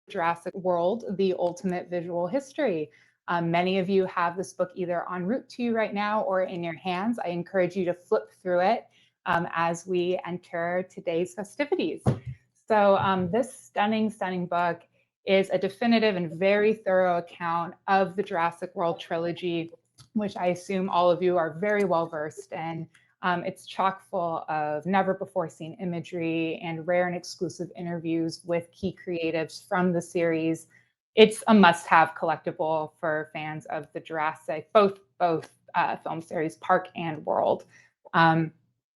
Jurassic World, The Ultimate Visual History. Many of you have this book either en route to you right now or in your hands. I encourage you to flip through it as we enter today's festivities. So this stunning book is a definitive and very thorough account of the Jurassic World trilogy, which I assume all of you are very well versed in. It's chock full of never before seen imagery and rare and exclusive interviews with key creatives from the series. It's a must-have collectible for fans of the Jurassic, both film series, Park and World.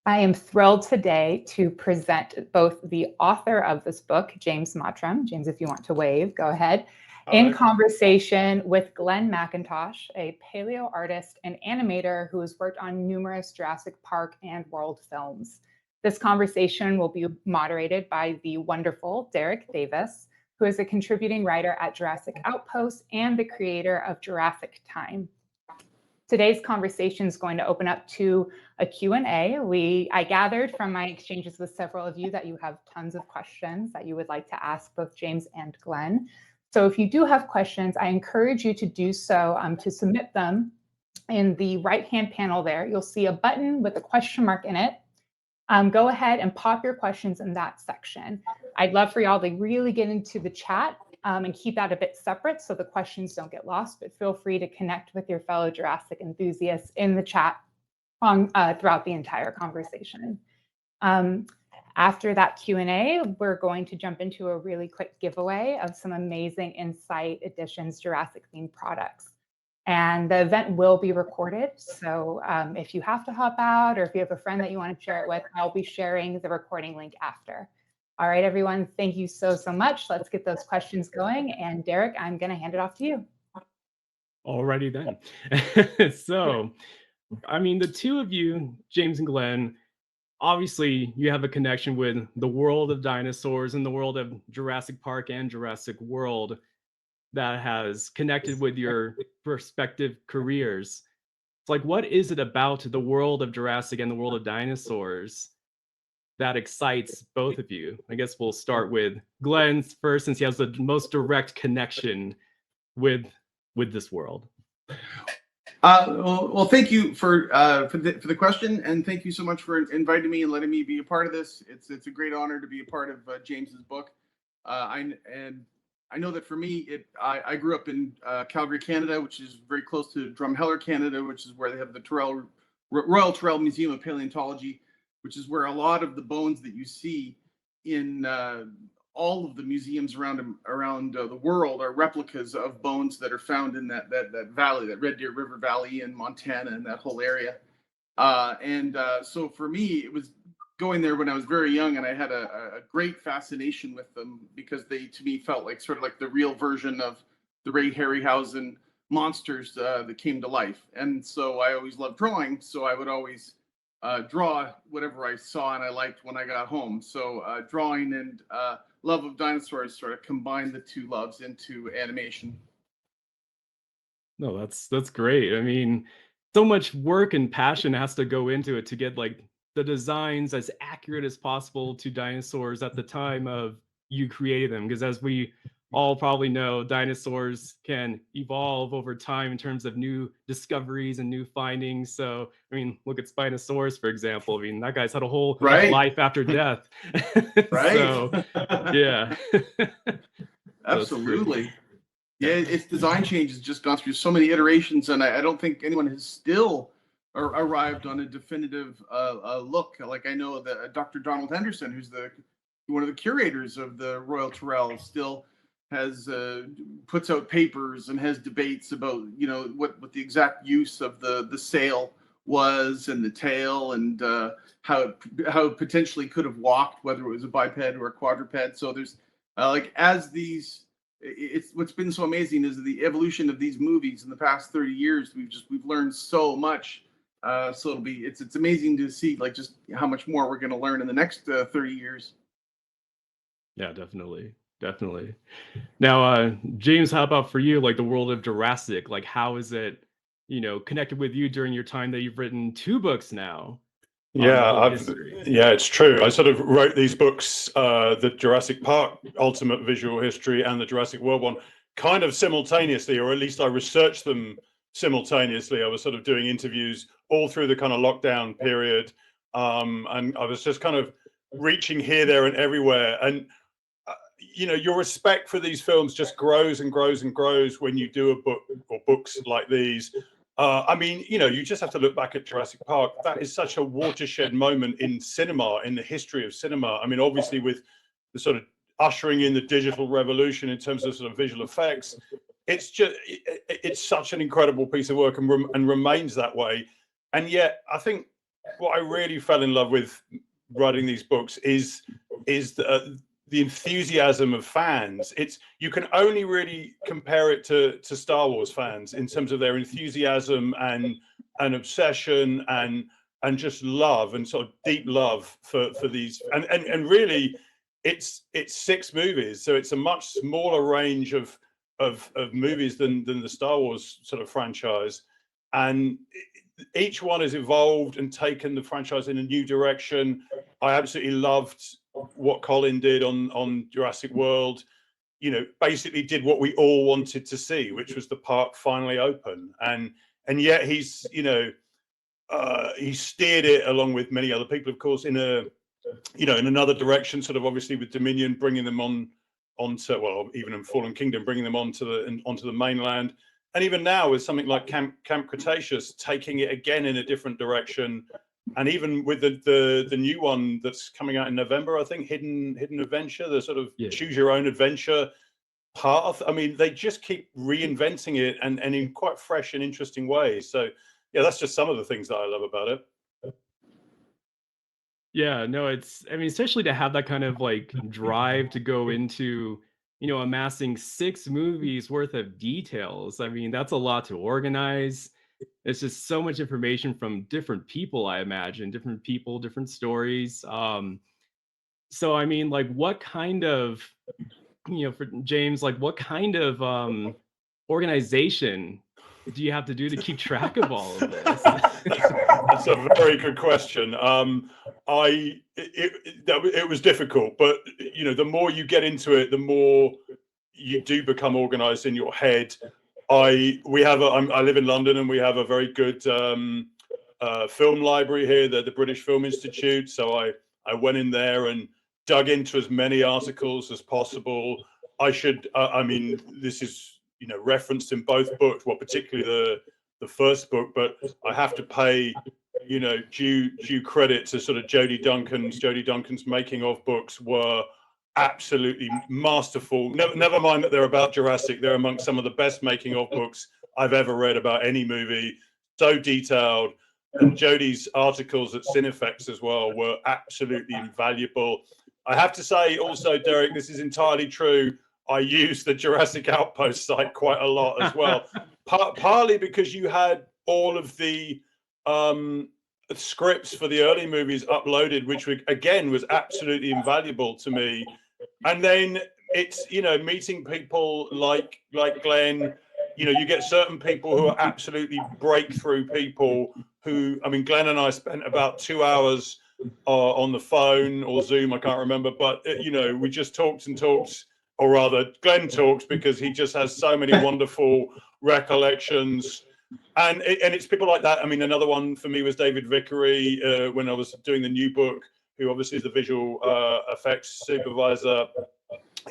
I am thrilled today to present both the author of this book, James Mottram. James, if you want to wave, go ahead. In conversation with Glen McIntosh, a paleo artist and animator who has worked on numerous Jurassic Park and World films. This conversation will be moderated by the wonderful Derek Davis, who is a contributing writer at Jurassic Outpost and the creator of Jurassic Time. Today's conversation is going to open up to a Q&A. I gathered from my exchanges with several of you that you have tons of questions that you would like to ask both James and Glen. So if you do have questions, I encourage you to do so, to submit them in the right-hand panel there. You'll see a button with a question mark in it. Go ahead and pop your questions in that section. I'd love for y'all to really get into the chat and keep that a bit separate so the questions don't get lost, but feel free to connect with your fellow Jurassic enthusiasts in the chat throughout the entire conversation. After that Q&A, we're going to jump into a really quick giveaway of some amazing Insight Editions Jurassic themed products. And the event will be recorded. So if you have to hop out or if you have a friend that you want to share it with, I'll be sharing the recording link after. All right, everyone, thank you so much. Let's get those questions going. And Derek, I'm going to hand it off to you. Alrighty then. So, I mean, the two of you, James and Glen, obviously you have a connection with the world of dinosaurs and the world of Jurassic Park and Jurassic World that has connected with your respective careers. It's like, what is it about the world of Jurassic and the world of dinosaurs that excites both of you? I guess we'll start with Glen first, since he has the most direct connection with this world. Well, thank you for the question, and thank you so much for inviting me and letting me be a part of this. It's a great honor to be a part of James's book. I know that for me, I grew up in Calgary, Canada, which is very close to Drumheller, Canada, which is where they have the Royal Tyrrell Museum of Paleontology, which is where a lot of the bones that you see in all of the museums around the world are replicas of bones that are found in that valley, that Red Deer River Valley in Montana and that whole area. So for me, it was going there when I was very young, and I had a great fascination with them because they, to me, felt like sort of like the real version of the Ray Harryhausen monsters that came to life. And so I always loved drawing, so I would always draw whatever I saw and I liked when I got home. So drawing and love of dinosaurs sort of combined the two loves into animation. No, that's great. I mean, so much work and passion has to go into it to get like the designs as accurate as possible to dinosaurs at the time of you creating them, because as we all probably know, dinosaurs can evolve over time in terms of new discoveries and new findings. So, I mean, look at Spinosaurus, for example. I mean, that guy's had a whole life after death. Right. So, yeah. Absolutely. Yeah, its design change has just gone through so many iterations, and I don't think anyone has still arrived on a definitive look. Like I know that Dr. Donald Henderson, who's one of the curators of the Royal Tyrrell, still has puts out papers and has debates about what the exact use of the sail was and the tail and how it potentially could have walked, whether it was a biped or a quadruped. So there's it's what's been so amazing is the evolution of these movies in the past 30 years. We've learned so much. So it's amazing to see like just how much more we're going to learn in the next 30 years. Yeah, definitely. Now, James, how about for you, like the world of Jurassic? Like, how is it, connected with you during your time that you've written 2 books now? Yeah, history. yeah, it's true. I sort of wrote these books, the Jurassic Park Ultimate Visual History and the Jurassic World one, kind of simultaneously, or at least I researched them simultaneously. I was sort of doing interviews all through the kind of lockdown period, and I was just kind of reaching here, there, and everywhere. And you know, your respect for these films just grows and grows and grows when you do a book or books like these. I mean, you know, you just have to look back at Jurassic Park. That is such a watershed moment in cinema, in the history of cinema. I mean, obviously with the sort of ushering in the digital revolution in terms of sort of visual effects, it's just, it's such an incredible piece of work, and remains that way. And yet, I think what I really fell in love with writing these books is the enthusiasm of fans. It's, you can only really compare it to Star Wars fans in terms of their enthusiasm and obsession and just love, and sort of deep love for these. And really, it's 6 movies, so it's a much smaller range of movies than the Star Wars sort of franchise, and each one has evolved and taken the franchise in a new direction. I absolutely loved what Colin did on Jurassic World. You know, basically did what we all wanted to see, which was the park finally open, and yet he's, you know, he steered it, along with many other people, of course, in a, you know, in another direction, sort of obviously with Dominion bringing them onto, well, even in Fallen Kingdom, bringing them onto the mainland, and even now with something like Camp Cretaceous, taking it again in a different direction. And even with the new one that's coming out in November, I think, Hidden Adventure, the sort of choose your own adventure path. I mean, they just keep reinventing it, and in quite fresh and interesting ways. So yeah, that's just some of the things that I love about it. Yeah, no, it's, I mean, especially to have that kind of like drive to go into, you know, amassing 6 movies worth of details. I mean, that's a lot to organize. It's just so much information from different people, I imagine, different people, different stories. So I mean, like, what kind of, you know, for James, like, what kind of organization do you have to do to keep track of all of this? That's a very good question. It was difficult, but you know, the more you get into it, the more you do become organized in your head. I live in London, and we have a very good film library here, the British Film Institute. So I went in there and dug into as many articles as possible. I mean, this is, you know, referenced in both books, well, particularly the first book, but I have to pay, you know, due credit to sort of Jodie Duncan's making of books were absolutely masterful. Never mind that they're about Jurassic, they're amongst some of the best making of books I've ever read about any movie. So detailed. And Jodie's articles at Cinefex as well were absolutely invaluable. I have to say also, Derek, this is entirely true, I use the Jurassic Outpost site quite a lot as well. Partly because you had all of the scripts for the early movies uploaded, which again was absolutely invaluable to me. And then it's, you know, meeting people like Glen. You know, you get certain people who are absolutely breakthrough people who, I mean, Glen and I spent about 2 hours on the phone or Zoom, I can't remember, but you know, we just talked and talked, or rather Glen talks, because he just has so many wonderful recollections. And it's people like that. I mean, another one for me was David Vickery, when I was doing the new book, who obviously is the visual effects supervisor.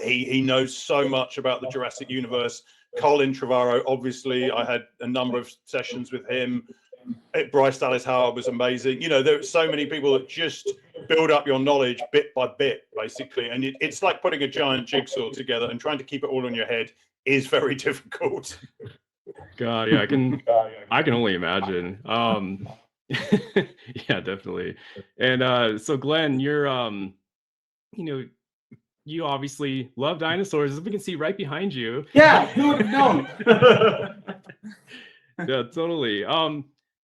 He knows so much about the Jurassic universe. Colin Trevorrow, obviously, I had a number of sessions with him. Bryce Dallas Howard was amazing. You know, there are so many people that just build up your knowledge bit by bit, basically. And it's like putting a giant jigsaw together, and trying to keep it all in your head is very difficult. God, yeah, I can only imagine. Yeah, definitely. And so Glenn, you're you know, you obviously love dinosaurs, as we can see right behind you. Yeah, who would have known? Yeah, totally.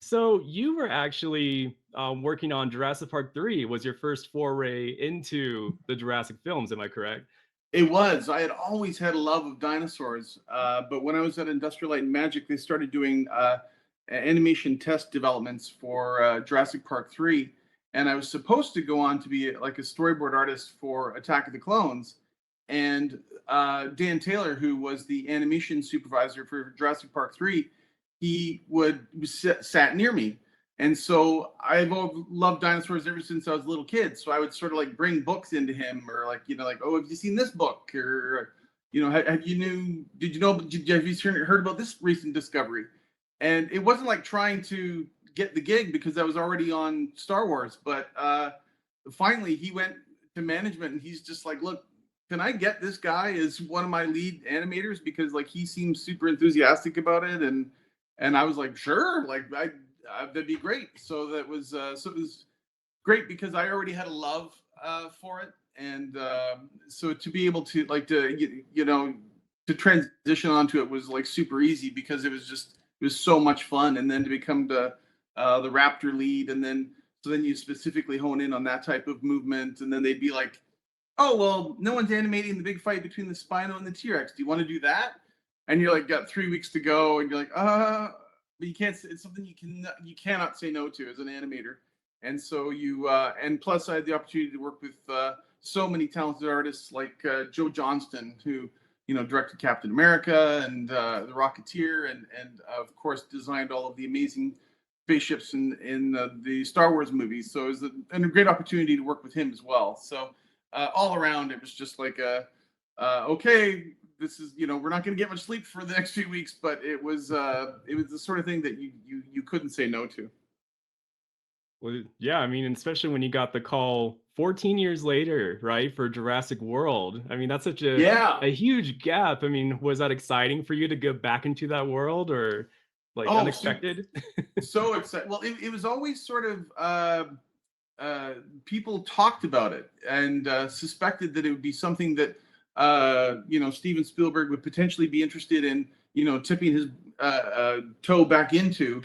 So you were actually working on Jurassic Park 3 was your first foray into the Jurassic films, am I correct? It was. I had always had a love of dinosaurs, but when I was at Industrial Light and Magic, they started doing animation test developments for Jurassic Park 3, and I was supposed to go on to be like a storyboard artist for Attack of the Clones. And Dan Taylor, who was the animation supervisor for Jurassic Park 3, he sat near me. And so I've loved dinosaurs ever since I was a little kid. So I would sort of like bring books into him, or like, like, oh, have you seen this book? Or, have you heard about this recent discovery? And it wasn't like trying to get the gig because I was already on Star Wars. But finally he went to management and he's just like, look, can I get this guy as one of my lead animators? Because like he seems super enthusiastic about it. And I was like, sure, like that'd be great. So it was great because I already had a love for it. And so to be able to to transition onto it was like super easy because it was so much fun. And then to become the Raptor lead, and then you specifically hone in on that type of movement, and then they'd be like, oh, well, no one's animating the big fight between the Spino and the T-Rex. Do you want to do that? And you're like, got 3 weeks to go, and you're like, but you can't. It's something you cannot say no to as an animator. And so and plus I had the opportunity to work with so many talented artists like Joe Johnston, who directed Captain America and The Rocketeer, and of course designed all of the amazing spaceships in the Star Wars movies. So it was a great opportunity to work with him as well. So all around, it was just like okay, this is we're not going to get much sleep for the next few weeks, but it was the sort of thing that you couldn't say no to. Well, yeah, I mean, especially when you got the call 14 years later, right, for Jurassic World. I mean, that's such a huge gap. I mean, was that exciting for you to go back into that world, or like unexpected? So excited. Well, it was always sort of people talked about it and suspected that it would be something that Steven Spielberg would potentially be interested in, tipping his toe back into.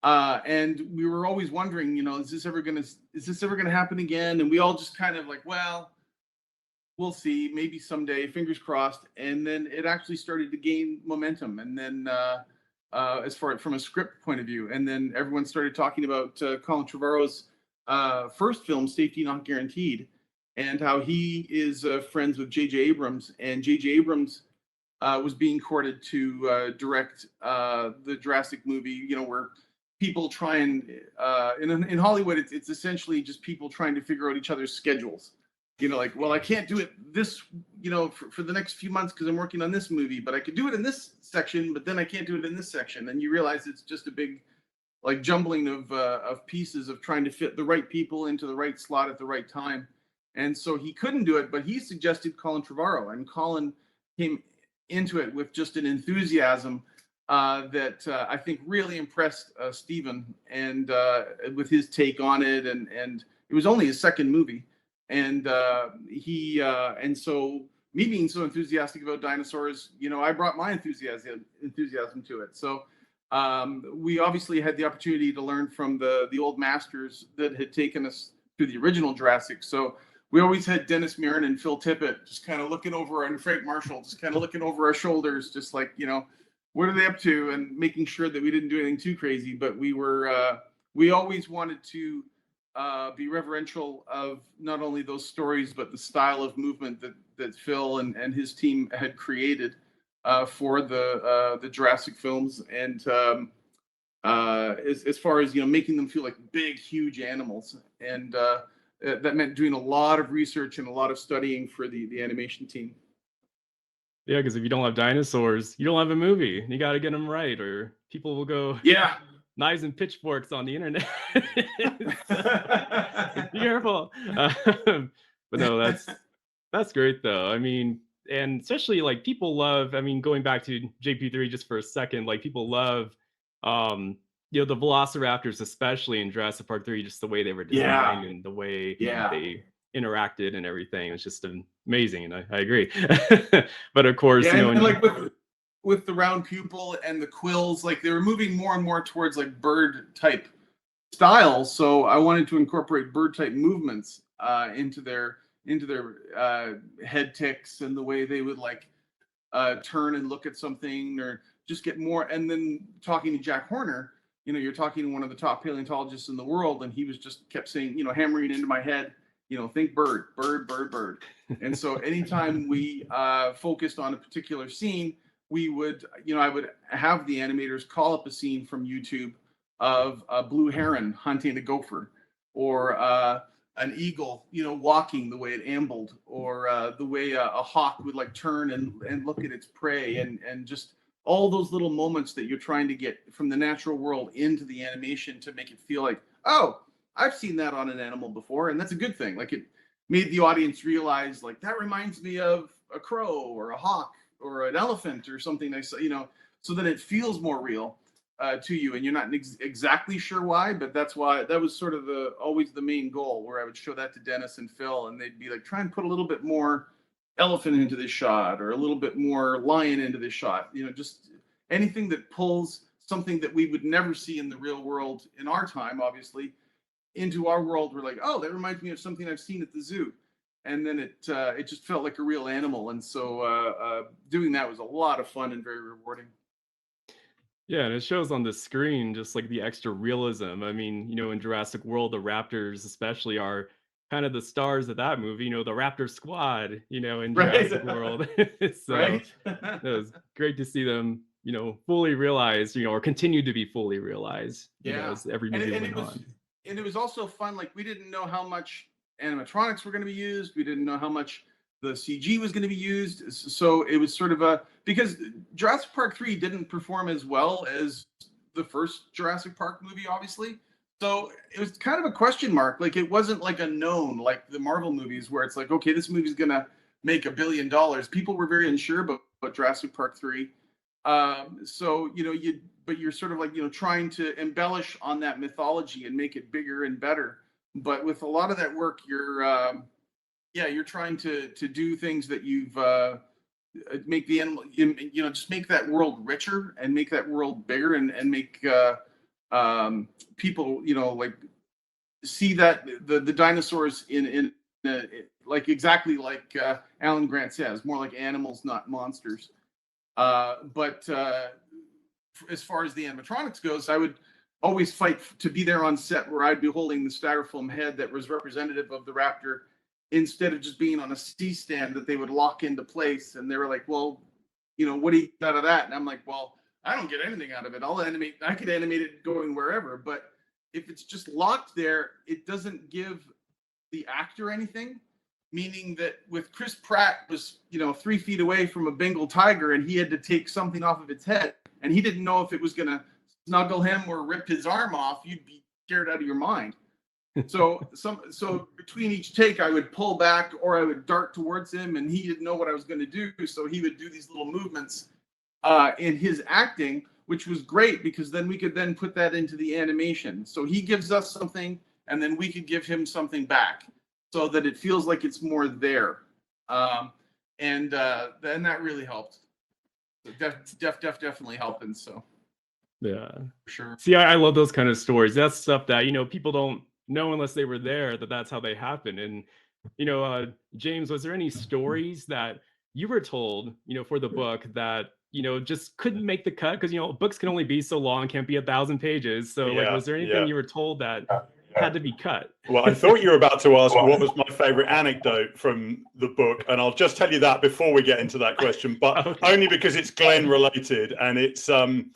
And we were always wondering, is this ever gonna happen again? And we all just kind of like, well, we'll see, maybe someday, fingers crossed. And then it actually started to gain momentum. And then as far from a script point of view, and then everyone started talking about Colin Trevorrow's first film, Safety Not Guaranteed, and how he is friends with J.J. Abrams, and J.J. Abrams was being courted to direct the Jurassic movie, where people try and in Hollywood, it's essentially just people trying to figure out each other's schedules. Like, well, I can't do it this, for the next few months because I'm working on this movie, but I could do it in this section, but then I can't do it in this section. And you realize it's just a big, like, jumbling of pieces of trying to fit the right people into the right slot at the right time. And so he couldn't do it, but he suggested Colin Trevorrow, and Colin came into it with just an enthusiasm that I think really impressed Steven, and with his take on it. And it was only his second movie. And and so me being so enthusiastic about dinosaurs, I brought my enthusiasm to it. So we obviously had the opportunity to learn from the old masters that had taken us through the original Jurassic. So we always had Dennis Muren and Phil Tippett just kind of looking over, and Frank Marshall just kind of looking over our shoulders, just like, what are they up to, and making sure that we didn't do anything too crazy. But we always wanted to be reverential of not only those stories, but the style of movement that Phil and his team had created for the Jurassic films. And as far as, making them feel like big, huge animals. And that meant doing a lot of research and a lot of studying for the animation team. Yeah, because if you don't have dinosaurs, you don't have a movie. You got to get them right, or people will go knives and pitchforks on the internet. Be careful. But no, that's great though. I mean, and especially like people love. I mean, going back to JP3 just for a second, like people love, the Velociraptors, especially in Jurassic Park 3, just the way they were designed and the way they interacted and everything. It was just amazing, and I agree. But of course, and like with the round pupil and the quills, like they were moving more and more towards like bird type styles. So I wanted to incorporate bird type movements into their head ticks, and the way they would like turn and look at something, or just get more. And then talking to Jack Horner, you know, you're talking to one of the top paleontologists in the world, and he was just kept saying, you know, hammering into my head, you know, think bird, bird, bird, bird. And so anytime we focused on a particular scene, we would, you know, I would have the animators call up a scene from YouTube of a blue heron hunting a gopher, or an eagle, you know, walking the way it ambled, or the way a hawk would like turn and look at its prey, and just all those little moments that you're trying to get from the natural world into the animation to make it feel like, oh, I've seen that on an animal before, and that's a good thing. Like, it made the audience realize, like, that reminds me of a crow or a hawk or an elephant or something I saw, you know, so that it feels more real to you, and you're not exactly sure why, but that's why that was sort of always the main goal, where I would show that to Dennis and Phil, and they'd be like, try and put a little bit more elephant into this shot, or a little bit more lion into this shot, you know, just anything that pulls something that we would never see in the real world in our time, obviously, into our world. We're like, oh, that reminds me of something I've seen at the zoo. And then it just felt like a real animal. And so doing that was a lot of fun and very rewarding. Yeah, and it shows on the screen just like the extra realism. I mean, you know, in Jurassic World, the Raptors especially are kind of the stars of that movie, you know, the Raptor Squad, you know, in Jurassic World. So Right. it was great to see them, you know, fully realized, you know, or continue to be fully realized, you know, Yeah. as every And movie it went was, on. and it was also fun. Like, we didn't know how much animatronics were going to be used. We didn't know how much the CG was going to be used. So it was sort of because Jurassic Park 3 didn't perform as well as the first Jurassic Park movie, obviously. So it was kind of a question mark. Like, it wasn't like a known, like the Marvel movies, where it's like, okay, this movie's going to make $1 billion. People were very unsure about Jurassic Park 3. So, you know, but you're sort of like, you know, trying to embellish on that mythology and make it bigger and better. But with a lot of that work, you're trying to do things that you've make the animal, you know, just make that world richer and make that world bigger, and make people, you know, like, see that the dinosaurs in like, exactly like Alan Grant says, more like animals, not monsters. But as far as the animatronics goes, I would always fight to be there on set, where I'd be holding the styrofoam head that was representative of the raptor, instead of just being on a C-stand that they would lock into place. And they were like, well, you know, what do you get out of that? And I'm like, well, I don't get anything out of it. I could animate it going wherever, but if it's just locked there, it doesn't give the actor anything. Meaning that with Chris Pratt was, you know, 3 feet away from a Bengal tiger, and he had to take something off of its head, and he didn't know if it was going to snuggle him or rip his arm off, you'd be scared out of your mind. So between each take, I would pull back, or I would dart towards him, and he didn't know what I was going to do. So he would do these little movements in his acting, which was great, because then we could then put that into the animation. So he gives us something, and then we could give him something back, so that it feels like it's more there. And then that really helped. So definitely helping. So Yeah. for sure. See, I love those kind of stories. That's stuff that, you know, people don't know unless they were there, that that's how they happen. And, you know, James, was there any stories that you were told, you know, for the book that, you know, just couldn't make the cut? Because, you know, books can only be so long, can't be 1,000 pages. So, like, was there anything you were told that had to be cut? Well, I thought you were about to ask what was my favorite anecdote from the book, and I'll just tell you that before we get into that question, but Okay. only because it's Glen related, and it's from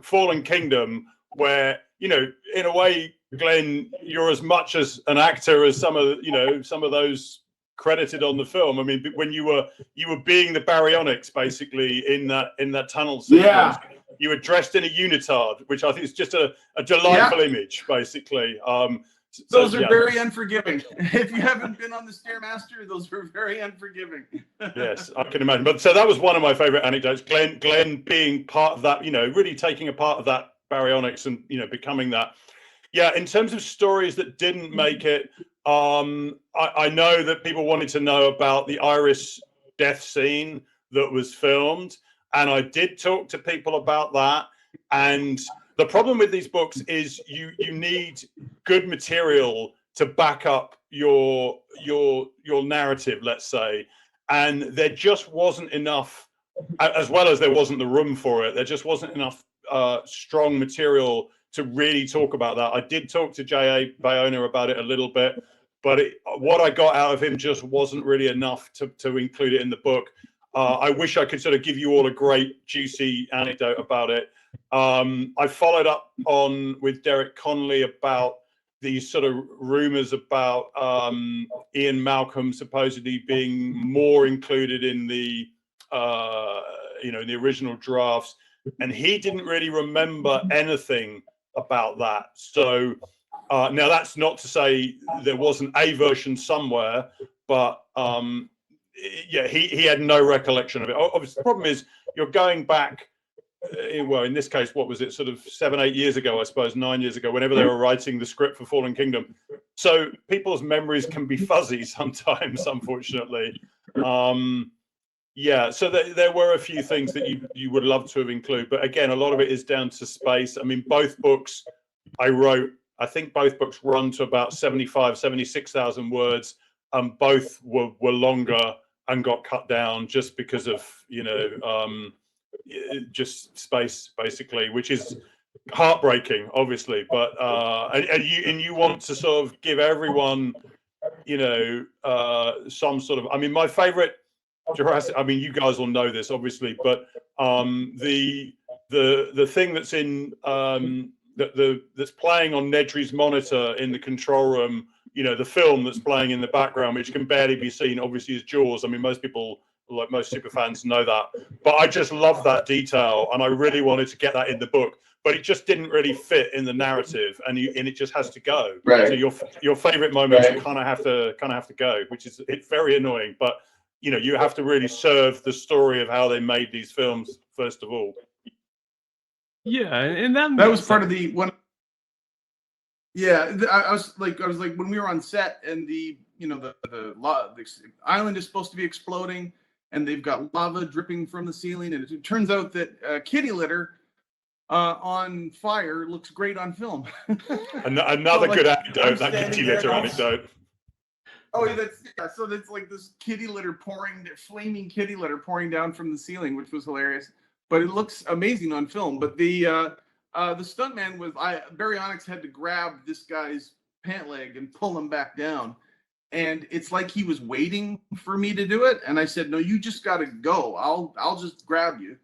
Fallen Kingdom, where, you know, in a way, Glen, you're as much as an actor as some of those credited on the film. I mean, when you were being the baryonyx basically in that tunnel sequence. Yeah. You were dressed in a unitard, which I think is just a delightful image, basically. Those are very unforgiving. If you haven't been on the Stairmaster, those were very unforgiving. Yes, I can imagine. But so that was one of my favorite anecdotes. Glen being part of that, you know, really taking a part of that baryonyx and, you know, becoming that. Yeah, in terms of stories that didn't make it, I know that people wanted to know about the Iris death scene that was filmed. And I did talk to people about that. And the problem with these books is you need good material to back up your narrative, let's say. And there just wasn't enough, as well as there wasn't the room for it. There just wasn't enough strong material to really talk about that. I did talk to J.A. Bayona about it a little bit, but what I got out of him just wasn't really enough to include it in the book. I wish I could sort of give you all a great juicy anecdote about it. I followed up with Derek Connolly about these sort of rumors about Ian Malcolm supposedly being more included in the in the original drafts, and he didn't really remember anything about that. So now that's not to say there wasn't a version somewhere, but yeah, he had no recollection of it. Obviously, the problem is you're going back. Well, in this case, what was it? Sort of 7-8 years ago, I suppose, 9 years ago, whenever they were writing the script for Fallen Kingdom. So people's memories can be fuzzy sometimes, unfortunately. Yeah, so there were a few things that you would love to have included, but again, a lot of it is down to space. I mean, both books I wrote, I think both books run to about 76,000 words, and both were longer and got cut down just because of just space, basically, which is heartbreaking, obviously. But and you want to sort of give everyone, some sort of. I mean, my favorite Jurassic. I mean, you guys will know this, obviously, but the thing that's in that's playing on Nedry's monitor in the control room, the film that's playing in the background, which can barely be seen, obviously, is Jaws. I mean, most people, like most super fans, know that, but I just love that detail, and I really wanted to get that in the book, but it just didn't really fit in the narrative, and it just has to go. Right. So your favorite moments kind of have to go, which is it's very annoying, but you have to really serve the story of how they made these films first of all. Yeah, and that was part of the one. Yeah, I was like when we were on set and the island is supposed to be exploding and they've got lava dripping from the ceiling, and it turns out that kitty litter on fire looks great on film. Another good anecdote, that kitty litter anecdote. Oh, so that's like this flaming kitty litter pouring down from the ceiling, which was hilarious. But it looks amazing on film. But the stuntman Barry Onyx had to grab this guy's pant leg and pull him back down, and it's like he was waiting for me to do it. And I said, "No, you just got to go. I'll just grab you."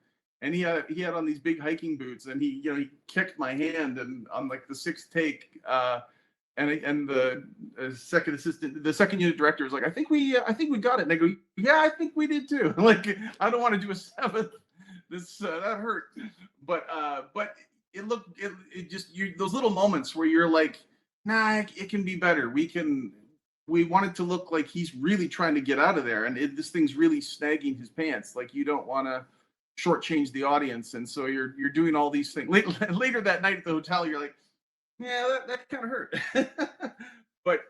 And he had on these big hiking boots, and he kicked my hand, and on like the sixth take. And the second unit director was like, I think we got it. And I go, yeah, I think we did too. Like, I don't want to do a seventh. That hurt. But it just those little moments where you're like, nah, it can be better. We want it to look like he's really trying to get out of there, and this thing's really snagging his pants. Like, you don't want to shortchange the audience, and so you're doing all these things. Later that night at the hotel, you're like, yeah, that kind of hurt. But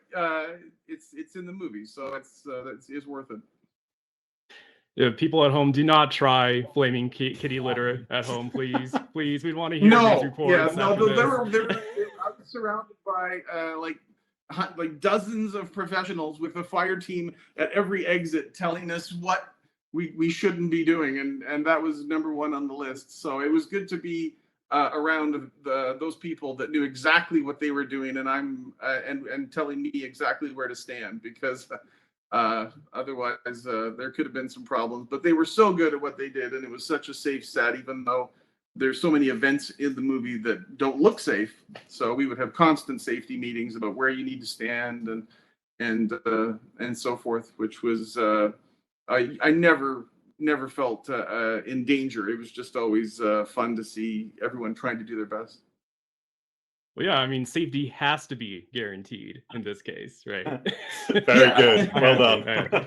it's in the movie, so it's worth it. Yeah, people at home, do not try flaming kitty litter at home, please. Please, we want to hear these reports. I was surrounded by like dozens of professionals with a fire team at every exit telling us what we shouldn't be doing, and that was number one on the list. So it was good to be around those people that knew exactly what they were doing, and and telling me exactly where to stand, because otherwise there could have been some problems. But they were so good at what they did, and it was such a safe set, even though there's so many events in the movie that don't look safe. So we would have constant safety meetings about where you need to stand and so forth, which was I never felt in danger. It was just always fun to see everyone trying to do their best. Well, yeah, I mean, safety has to be guaranteed in this case, right? Very good. Well done.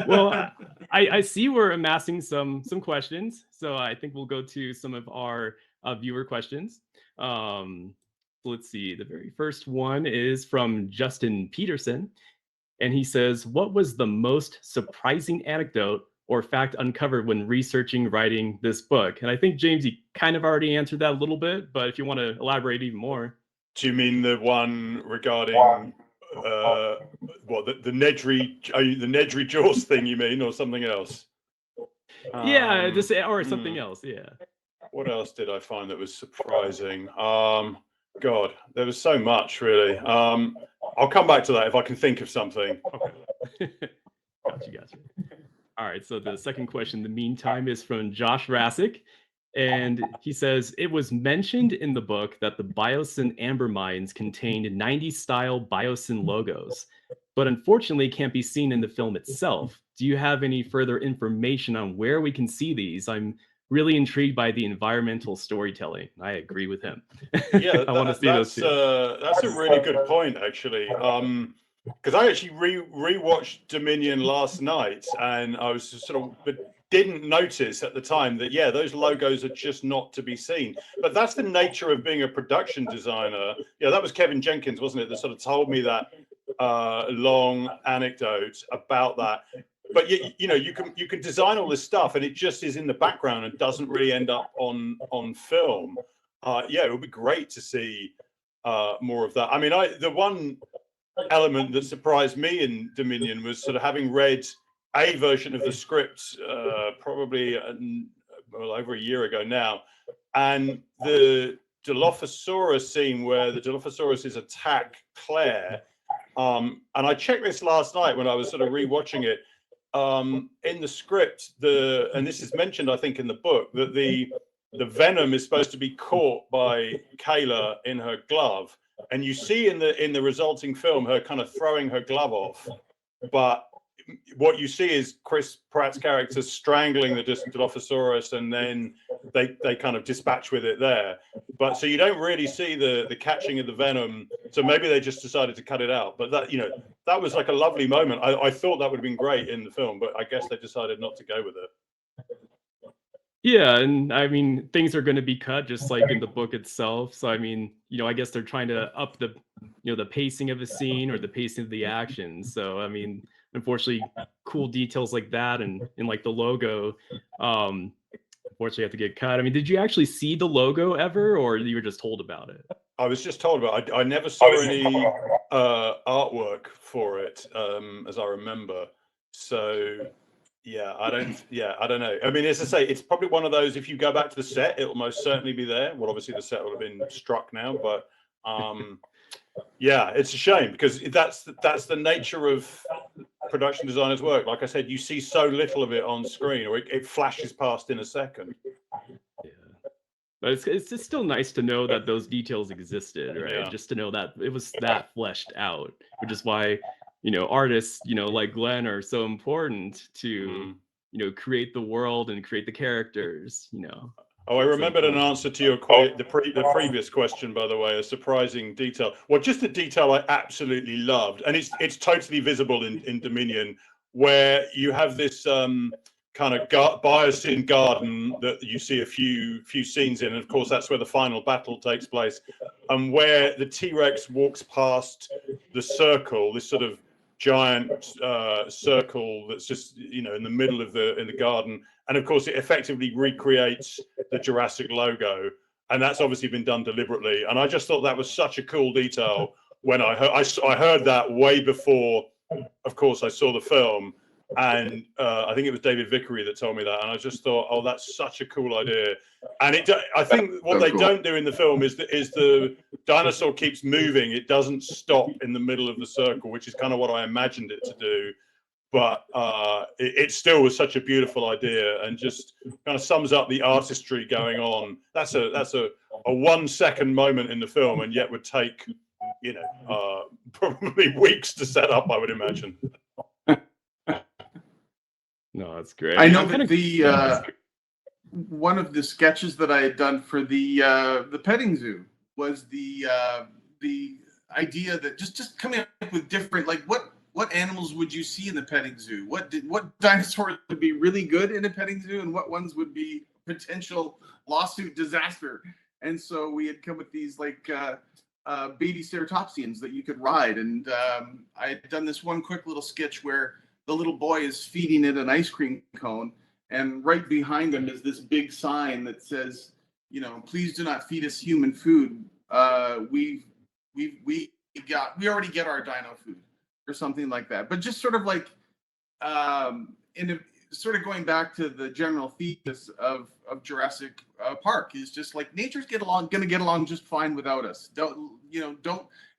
Well, I see we're amassing some questions, so I think we'll go to some of our viewer questions. Let's see. The very first one is from Justin Peterson. And he says, what was the most surprising anecdote or fact uncovered when researching, writing this book? And I think, James, you kind of already answered that a little bit, but if you want to elaborate even more. Do you mean the one regarding the Nedry Jaws thing, you mean, or something else? Yeah, or something else, yeah. what else did I find that was surprising? God, there was so much, really. I'll come back to that if I can think of something. Okay. Gotcha. All right, so the second question in the meantime is from Josh Rassick, and he says, it was mentioned in the book that the Biosyn amber mines contained 90s style Biosyn logos, but unfortunately can't be seen in the film itself. Do you have any further information on where we can see these? I'm really intrigued by the environmental storytelling. I agree with him. Yeah, I want to see those too. That's a really good point, actually. Because I actually rewatched Dominion last night, and I was just but didn't notice at the time that those logos are just not to be seen. But that's the nature of being a production designer. Yeah, that was Kevin Jenkins, wasn't it, that sort of told me that long anecdote about that. But you can design all this stuff, and it just is in the background and doesn't really end up on film. It would be great to see more of that. I mean, the one element that surprised me in Dominion was sort of having read a version of the script probably over a year ago now, and the Dilophosaurus scene where the Dilophosauruses attack Claire. And I checked this last night when I was sort of rewatching it. In the script, and this is mentioned, I think, in the book, that the venom is supposed to be caught by Kayla in her glove, and you see in the resulting film her kind of throwing her glove off, but what you see is Chris Pratt's character strangling the Dilophosaurus, and then they kind of dispatch with it there. But so you don't really see the catching of the venom. So maybe they just decided to cut it out. But that was like a lovely moment. I thought that would have been great in the film, but I guess they decided not to go with it. Yeah, and I mean, things are going to be cut just like in the book itself. So I mean, I guess they're trying to up the pacing of the scene or the pacing of the action. So I mean, unfortunately, cool details like that and like the logo, unfortunately have to get cut. I mean, did you actually see the logo ever, or you were just told about it? I was just told about it. I never saw any artwork for it, as I remember. So I don't know. I mean, as I say, it's probably one of those, if you go back to the set, it'll most certainly be there. Well, obviously the set will have been struck now, but it's a shame because that's the nature of production designers' work. Like I said, you see so little of it on screen, or it flashes past in a second. Yeah, but it's just still nice to know that those details existed, right? Yeah. Just to know that it was that fleshed out, which is why artists like Glen are so important to create the world and create the characters. Oh, I remembered an answer to your the previous question, by the way, a surprising detail. Well, just a detail I absolutely loved, and it's totally visible in Dominion, where you have this kind of Biosyn garden that you see a few scenes in, and of course that's where the final battle takes place, and where the T-Rex walks past the circle, this sort of giant circle that's just in the middle of the garden, and of course it effectively recreates the Jurassic logo, and that's obviously been done deliberately. And I just thought that was such a cool detail when I heard that way before, of course, I saw the film, and I think it was David Vickery that told me that, and I just thought, oh, that's such a cool idea. And I think what they don't do in the film is the dinosaur keeps moving; it doesn't stop in the middle of the circle, which is kind of what I imagined it to do. But it still was such a beautiful idea, and just kind of sums up the artistry going on. That's a 1 second moment in the film, and yet would take probably weeks to set up, I would imagine. No, that's great. I know that one of the sketches that I had done for the petting zoo was the idea that just coming up with different, like what animals would you see in the petting zoo? What dinosaurs would be really good in a petting zoo, and what ones would be potential lawsuit disaster? And so we had come with these like baby ceratopsians that you could ride, and I had done this one quick little sketch where the little boy is feeding it an ice cream cone, and right behind him is this big sign that says, please do not feed us human food. We already get our dino food, or something like that. But just sort of like sort of going back to the general thesis of Jurassic Park is just like nature's going to get along just fine without us.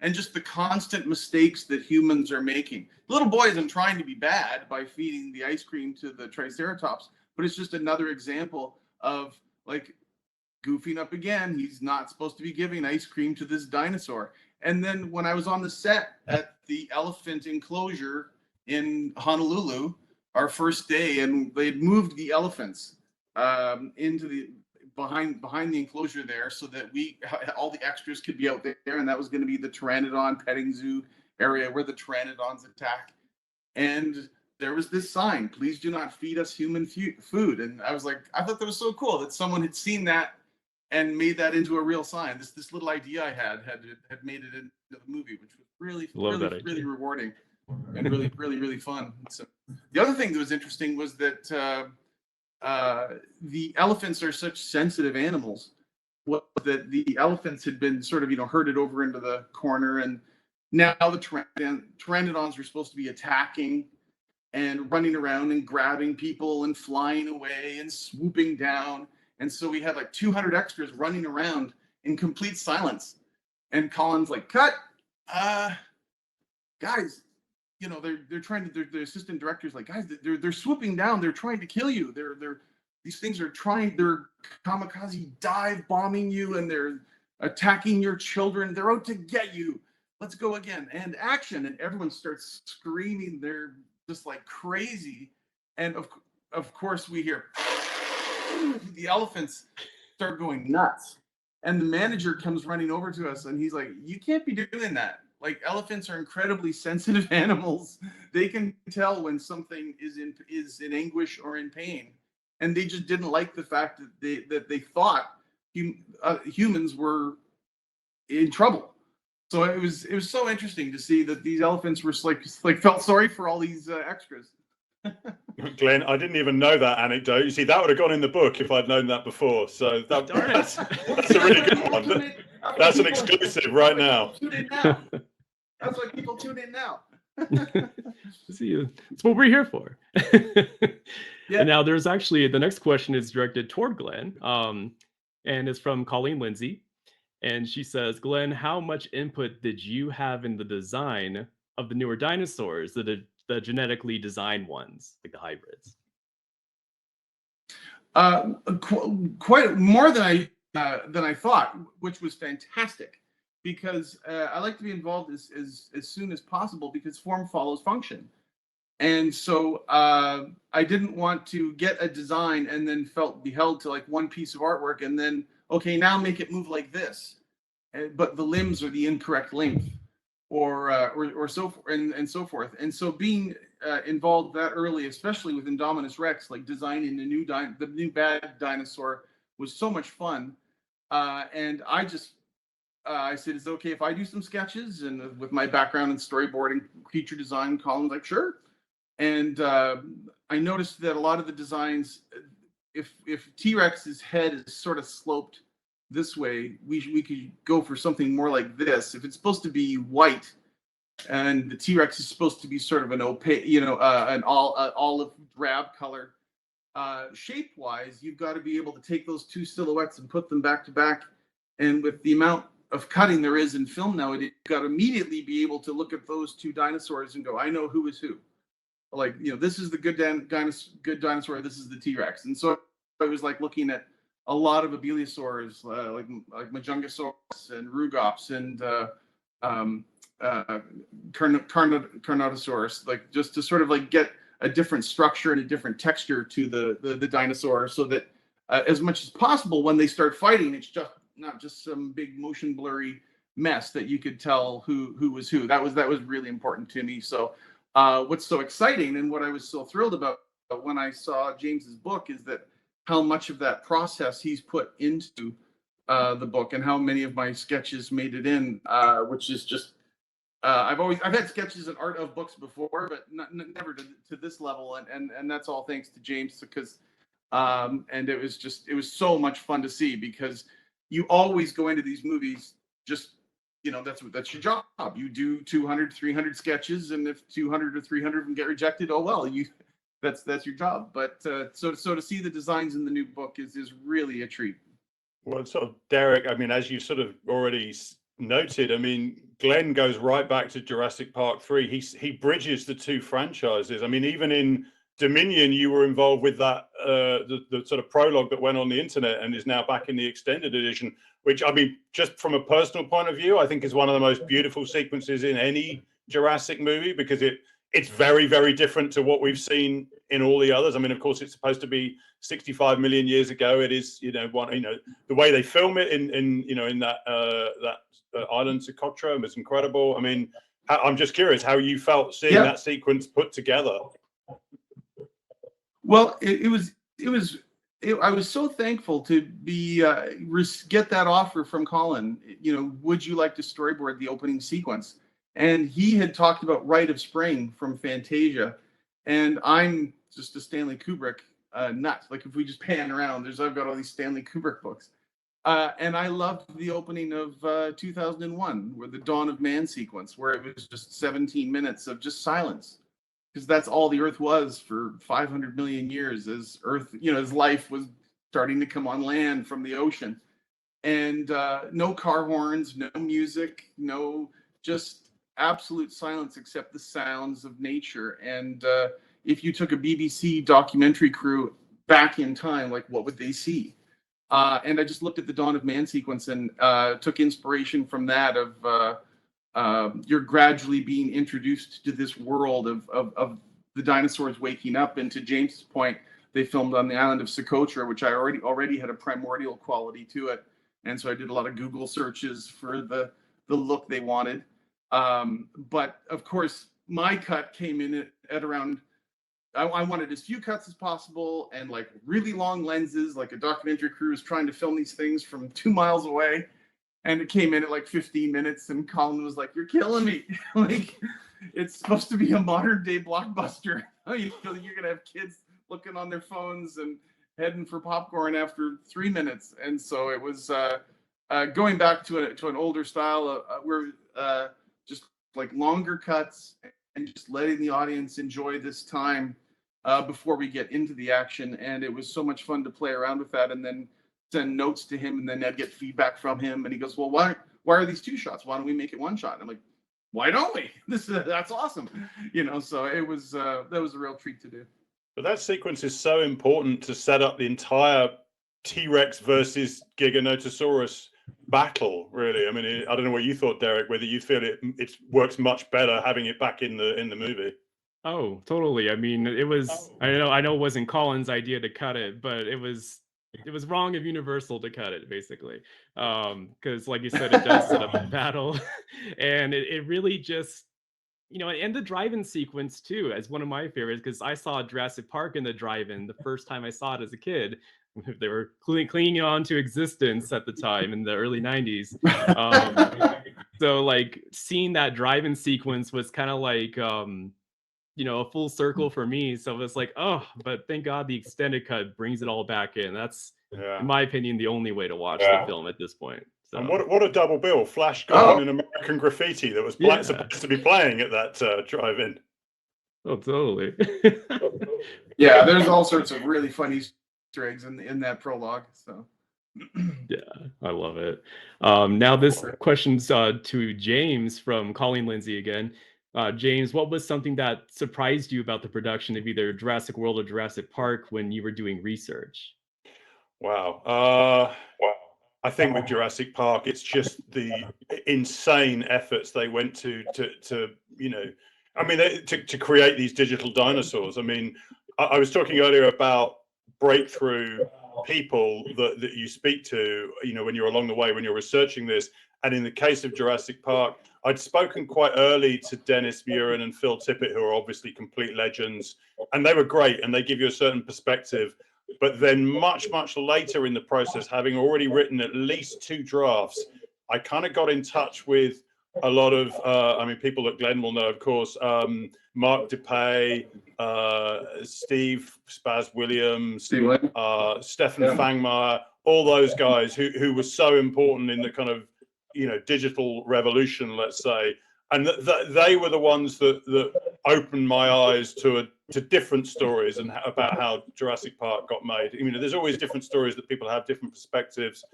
And just the constant mistakes that humans are making. The little boy isn't trying to be bad by feeding the ice cream to the Triceratops, but it's just another example of like goofing up again. He's not supposed to be giving ice cream to this dinosaur. And then when I was on the set at the elephant enclosure in Honolulu, our first day, and they'd moved the elephants into the behind the enclosure there, so that all the extras could be out there, and that was going to be the Pteranodon petting zoo area where the Pteranodons attack. And there was this sign: "Please do not feed us human food." And I was like, I thought that was so cool that someone had seen that and made that into a real sign. This little idea I had made it into the movie, which was really rewarding and really fun. So the other thing that was interesting was that the elephants are such sensitive animals. That the elephants had been sort of herded over into the corner, and now the pteranodons are supposed to be attacking and running around and grabbing people and flying away and swooping down. And so we had like 200 extras running around in complete silence. And Colin's like, "Cut, guys." They're trying to. The assistant director's like, "Guys, they're swooping down. They're trying to kill you. These things are they're kamikaze dive bombing you, and they're attacking your children. They're out to get you. Let's go again, and action." And everyone starts screaming. They're just like crazy. And of course we hear the elephants start going nuts. And the manager comes running over to us, and he's like, "You can't be doing that. Like, elephants are incredibly sensitive animals. They can tell when something is in anguish or in pain." And they just didn't like the fact that they thought humans were in trouble. So it was so interesting to see that these elephants were like felt sorry for all these extras. Glenn, I didn't even know that anecdote. You see, that would have gone in the book if I'd known that before. So that's a really good one. That's an exclusive right now. That's why people tune in now. See, that's what we're here for. Yeah. And now there's actually, the next question is directed toward Glenn, and it's from Colleen Lindsay. And she says, "Glenn, how much input did you have in the design of the newer dinosaurs, the genetically designed ones, like the hybrids?" Quite more than I thought, which was fantastic, because I like to be involved as soon as possible, because form follows function. And so I didn't want to get a design and then be held to like one piece of artwork and then, okay, now make it move like this, but the limbs are the incorrect length, or so and so forth. And so being involved that early, especially with Indominus Rex, like designing the new bad dinosaur, was so much fun. And I said, "Is it okay if I do some sketches?" And with my background in storyboarding, creature design, Colin's like, "Sure." And I noticed that a lot of the designs, if T-Rex's head is sort of sloped this way, we could go for something more like this. If it's supposed to be white, and the T-Rex is supposed to be sort of an opaque, an olive drab color, shape-wise, you've got to be able to take those two silhouettes and put them back to back. And with the amount of cutting there is in film nowadays, you've got to immediately be able to look at those two dinosaurs and go, "I know who is who." Like, this is the good dinosaur, this is the T-Rex. And so I was like looking at a lot of abelisaurs, like Majungasaurus and Rugops and Carnotaurus, like just to sort of like get a different structure and a different texture to the dinosaur, so that as much as possible when they start fighting, it's just not just some big motion blurry mess, that you could tell who was who. That was really important to me. So what's so exciting and what I was so thrilled about when I saw James's book is that how much of that process he's put into the book, and how many of my sketches made it in, which is just I've had sketches and art of books before, but never to this level, and that's all thanks to James, because and it was so much fun to see, because you always go into these movies just, that's your job. You do 200, 300 sketches, and if 200 or 300 of them get rejected, oh well, that's your job. But so to see the designs in the new book is really a treat. Well, sort of, Derek, I mean, as you sort of already noted, I mean, Glen goes right back to Jurassic Park 3. He bridges the two franchises. I mean, even in Dominion, you were involved with that, the sort of prologue that went on the internet and is now back in the extended edition, which, I mean, just from a personal point of view, I think is one of the most beautiful sequences in any Jurassic movie, because it's very, very different to what we've seen in all the others. I mean, of course, it's supposed to be 65 million years ago. It is, the way they film it in that island Socotra was incredible. I mean, I'm just curious how you felt seeing that sequence put together. Well, I was so thankful to be get that offer from Colin. Would you like to storyboard the opening sequence? And he had talked about Rite of Spring from Fantasia, and I'm just a Stanley Kubrick nut. Like, if we just pan around, I've got all these Stanley Kubrick books, and I loved the opening of 2001, where the Dawn of Man sequence, where it was just 17 minutes of just silence, because that's all the Earth was for 500 million years, as Earth, as life was starting to come on land from the ocean, and no car horns, no music, no, just absolute silence except the sounds of nature. And if you took a BBC documentary crew back in time, like, what would they see? And I just looked at the Dawn of Man sequence and took inspiration from that, of you're gradually being introduced to this world of the dinosaurs waking up. And to James's point, they filmed on the island of Socotra, which I already had a primordial quality to it. And so I did a lot of Google searches for the look they wanted. But of course, my cut came in at around, I wanted as few cuts as possible, and like really long lenses, like a documentary crew is trying to film these things from 2 miles away. And it came in at like 15 minutes, and Colin was like, "You're killing me." Like, it's supposed to be a modern day blockbuster. You're going to have kids looking on their phones and heading for popcorn after 3 minutes. And so it was going back to an older style where just like longer cuts and just letting the audience enjoy this time before we get into the action. And it was so much fun to play around with that, and then send notes to him, and then I'd get feedback from him, and he goes, "Well, why are these 2 shots? Why don't we make it 1 shot?" And I'm like, "Why don't we? That's awesome." So it was that was a real treat to do. But that sequence is so important to set up the entire T-Rex versus Giganotosaurus battle, really. I mean, I don't know what you thought, Derek, whether you feel it works much better having it back in the movie. Oh, totally. I mean, it was, I know it wasn't Colin's idea to cut it, but it was wrong of Universal to cut it, basically. Because like you said, it does set up a battle. And it really just, and the drive-in sequence too, as one of my favorites, because I saw Jurassic Park in the drive-in the first time I saw it as a kid. They were clinging on to existence at the time in the early 90s. So like seeing that drive-in sequence was kind of like, a full circle for me. So it's like, oh, but thank God the extended cut brings it all back in. That's, in my opinion, the only way to watch the film at this point. So. And what a double bill! Flash Gordon and American Graffiti that was supposed to be playing at that drive-in. Oh, totally. Yeah, there's all sorts of really funny Easter eggs in that prologue. So. Yeah, I love it. Now this question's to James from Colleen Lindsay again. James, what was something that surprised you about the production of either Jurassic World or Jurassic Park when you were doing research? Wow. I think with Jurassic Park, it's just the insane efforts they went to create these digital dinosaurs. I mean, I was talking earlier about breakthrough people that you speak to, when you're along the way, when you're researching this. And in the case of Jurassic Park, I'd spoken quite early to Dennis Muren and Phil Tippett, who are obviously complete legends, and they were great, and they give you a certain perspective. But then much, much later in the process, having already written at least 2 drafts, I kind of got in touch with a lot of, people that Glen will know, of course, Mark DePay, Steve Spaz Williams, Stefan Fangmeyer, all those guys who were so important in the kind of, digital revolution, let's say. and they were the ones that opened my eyes to different stories and about how Jurassic Park got made. I mean, there's always different stories that people have different perspectives,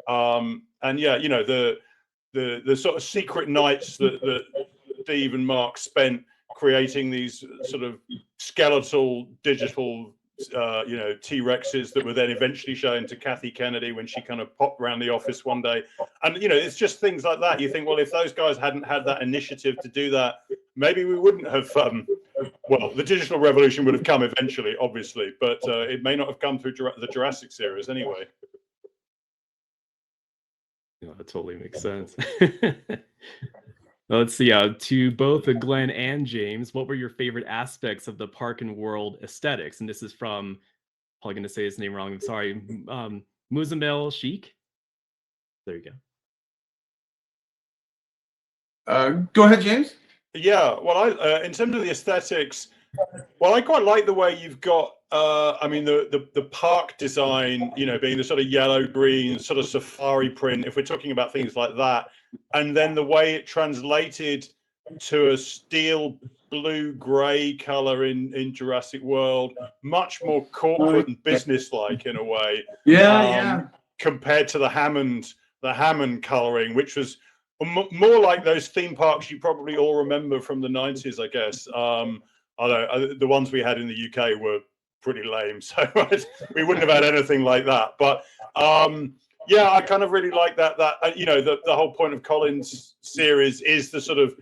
and yeah, you know, the sort of secret nights that Steve and Mark spent creating these sort of skeletal digital you know, T-Rexes that were then eventually shown to Kathy Kennedy when she kind of popped around the office one day. And, you know, it's just things like that. You think, well, if those guys hadn't had that initiative to do that, maybe we wouldn't have, well, the digital revolution would have come eventually, obviously, but it may not have come through the Jurassic series anyway. Yeah, that totally makes sense. Let's see, to both Glenn and James, what were your favorite aspects of the park and world aesthetics? And this is from, probably going to say his name wrong, I'm sorry, Muzamil Sheikh. There you go. Go ahead, James. Yeah, well, in terms of the aesthetics, well, I quite like the way you've got, I mean, the park design, you know, being the sort of yellow, green, sort of safari print, if we're talking about things like that. And then the way it translated to a steel blue gray color in Jurassic World, much more corporate and business-like in a way. Yeah. Compared to the Hammond coloring, which was more like those theme parks you probably all remember from the 90s, I guess. Although the ones we had in the UK were pretty lame, so we wouldn't have had anything like that. But yeah, I kind of really like that. You know, the whole point of Colin's series is the sort of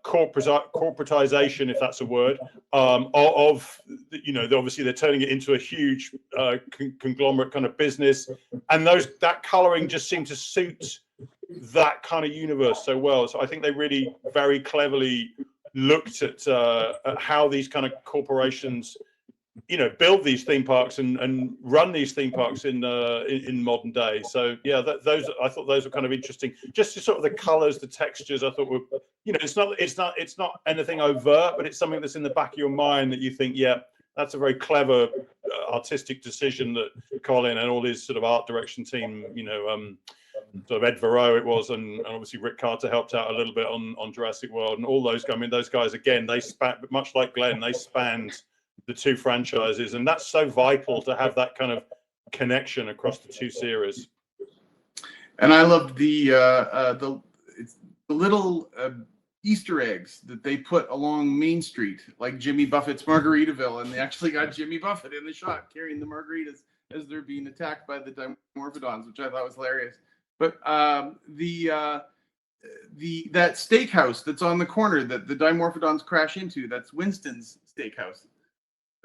corporatization, if that's a word, of you know, obviously they're turning it into a huge conglomerate kind of business, and that coloring just seemed to suit that kind of universe so well. So I think they really very cleverly looked at how these kind of corporations, you know, build these theme parks and run these theme parks in modern day. So yeah, I thought those were kind of interesting. Just sort of the colors, the textures, I thought were, you know, it's not anything overt, but it's something that's in the back of your mind that you think, yeah, that's a very clever artistic decision that Colin and all his sort of art direction team, you know, sort of Ed Verreau it was, and obviously Rick Carter helped out a little bit on Jurassic World, and all those. I mean, those guys again, they span, much like Glenn, they spanned the two franchises, and that's so vital to have that kind of connection across the two series. And I loved the little Easter eggs that they put along Main Street, like Jimmy Buffett's Margaritaville, and they actually got Jimmy Buffett in the shot carrying the margaritas as they're being attacked by the Dimorphodons, which I thought was hilarious. But that steakhouse that's on the corner that the Dimorphodons crash into, that's Winston's steakhouse.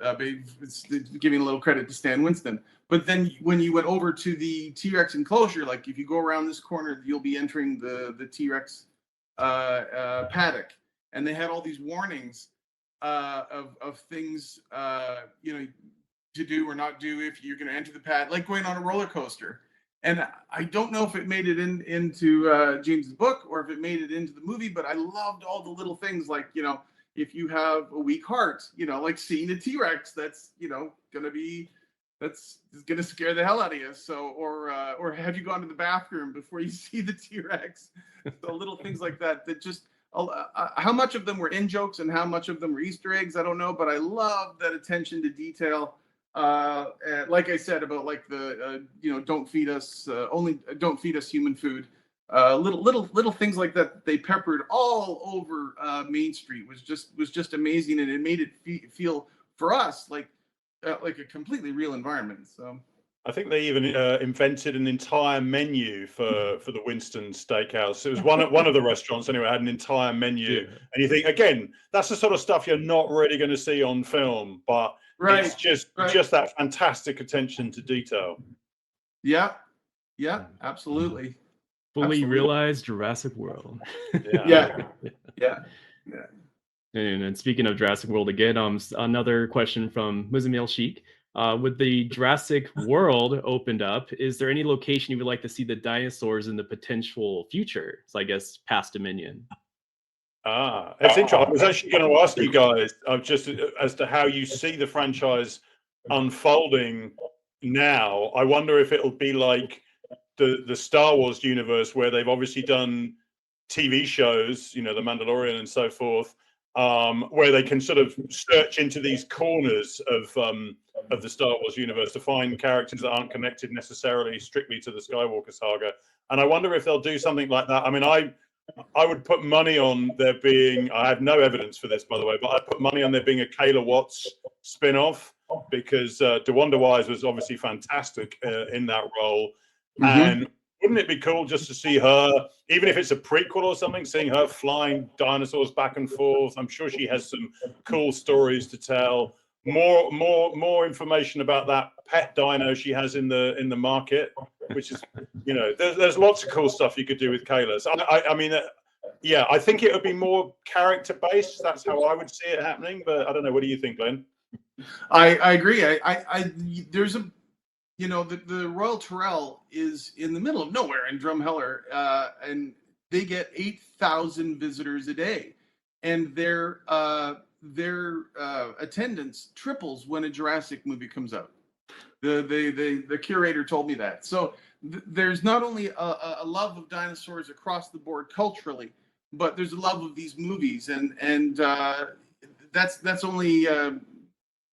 It's giving a little credit to Stan Winston. But then when you went over to the T-Rex enclosure, like if you go around this corner, you'll be entering the T-Rex paddock, and they had all these warnings of things you know, to do or not do if you're going to enter the pad, like going on a roller coaster. And I don't know if it made it into James's book or if it made it into the movie, but I loved all the little things, like, you know, if you have a weak heart, you know, like seeing a T-Rex, that's, you know, that's going to scare the hell out of you. So, or have you gone to the bathroom before you see the T-Rex? So little things like that just, how much of them were in jokes and how much of them were Easter eggs, I don't know, but I love that attention to detail. Like I said about like the you know, don't feed us human food. Little things like that they peppered all over Main Street was just amazing, and it made it feel for us like a completely real environment. So I think they even invented an entire menu for the Winston Steakhouse. It was one of the restaurants anyway, had an entire menu, and you think, again, that's the sort of stuff you're not really going to see on film, but it's just that fantastic attention to detail. Yeah, absolutely. Fully realized Jurassic World. Yeah. And speaking of Jurassic World again, another question from Muzamil Sheikh. With the Jurassic World opened up, is there any location you would like to see the dinosaurs in the potential future? So I guess past Dominion. That's interesting. I was actually going to ask you guys just as to how you see the franchise unfolding now. I wonder if it'll be like the Star Wars universe, where they've obviously done TV shows, The Mandalorian and so forth, where they can sort of search into these corners of the Star Wars universe to find characters that aren't connected necessarily strictly to the Skywalker saga. And I wonder if they'll do something like that. I mean, I would put money on there being, I have no evidence for this, by the way, but I'd put money on there being a Kayla Watts spin-off, because DeWanda Wise was obviously fantastic in that role. And wouldn't it be cool just to see her, even if it's a prequel or something, seeing her flying dinosaurs back and forth? I'm sure she has some cool stories to tell. More information about that pet dino she has in the market, which is, there's lots of cool stuff you could do with Kayla. So I mean, yeah, I think it would be more character based. That's how I would see it happening. But I don't know. What do you think, Glenn? I agree. There's a, the Royal Terrell is in the middle of nowhere in Drumheller, and they get 8,000 visitors a day, and their attendance triples when a Jurassic movie comes out. The curator told me that. So there's not only a love of dinosaurs across the board culturally, but there's a love of these movies, and that's only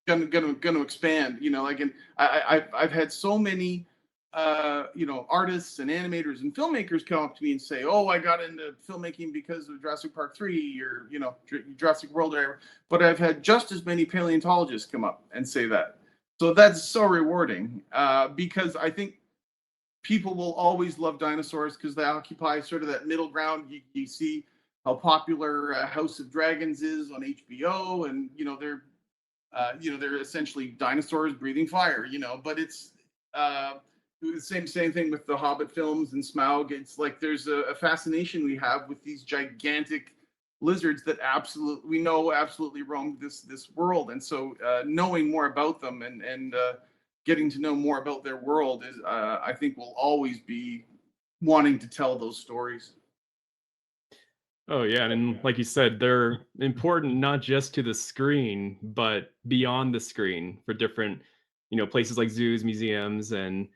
going to expand. I've had so many artists and animators and filmmakers come up to me and say, "Oh, I got into filmmaking because of Jurassic Park 3 or Jurassic World," or whatever. But I've had just as many paleontologists come up and say that. So that's so rewarding, because I think people will always love dinosaurs because they occupy sort of that middle ground. You see how popular House of Dragons is on HBO, and they're essentially dinosaurs breathing fire. But it's the same thing with the Hobbit films and Smaug. It's like there's a fascination we have with these gigantic lizards that we know absolutely roam this world, and so knowing more about them and getting to know more about their world is, I think, will always be wanting to tell those stories. Oh yeah, and like you said, they're important not just to the screen, but beyond the screen for different, places like zoos, museums, and